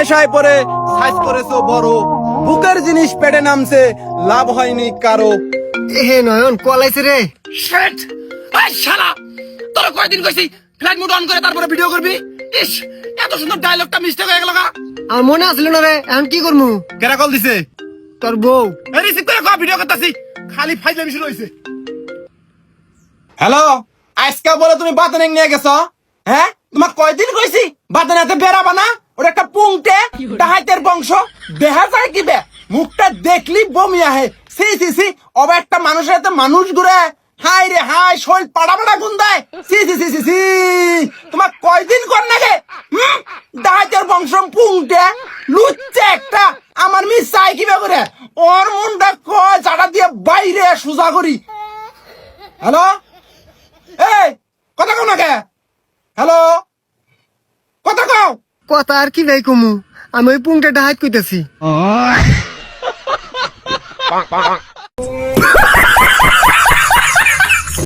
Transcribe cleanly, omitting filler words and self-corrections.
নেশায় পড়ে সাইজ করেছো বড়, বুকের জিনিস পেটে নামছে, লাভ হয়নি কারো। হে নয়ন কলাইছে রে। শিট! এই শালা, তোরা কয়দিন কইছি ফ্লাইট মোড অন করে তারপরে ভিডিও করবি? ইস, এত সুন্দর ডায়লগটা মিস্টেক হয়ে গেল গা। আর মনে আসলো না রে, এখন কি করমু? কেরা কল দিছে? তোর বউ। এই রিসিভ করে কও, ভিডিও করতেছি। খালি ফাইজলামি শুরু হইছে। হ্যালো, আজকে বলে তুমি বাতানেং নিয়ে গেছো? হ্যাঁ, তোমার কয়দিন কইছি বাতানাতে বেরাবা না? ওটা একটা পুংটে ডাহাইতের বংশ, দেখা যায় কি বে? মুখটা দেখলি বমি আহে। সি সি সি, অবে একটা মানুষের হাতে মানুষ ঘুরে। হাই রে হাই, শরীর পাড়া পাড়া গুন্দায়। সি সি সি সি সি, তোমার কয়দিন কর নাগে? ডাহাইতের বংশ পুংটে লুচ্ছে একটা। আমার মিস চাই কি বে করে? ওর মুন্ডা কয় জায়গা দিয়ে বাইরে সোজা করি। হ্যালো, এই কথা কও না কে? হ্যালো, কথা কও। কথা আর কি ভাই কমু, আমি ওই পুংটা ডাহাত কইতাছি।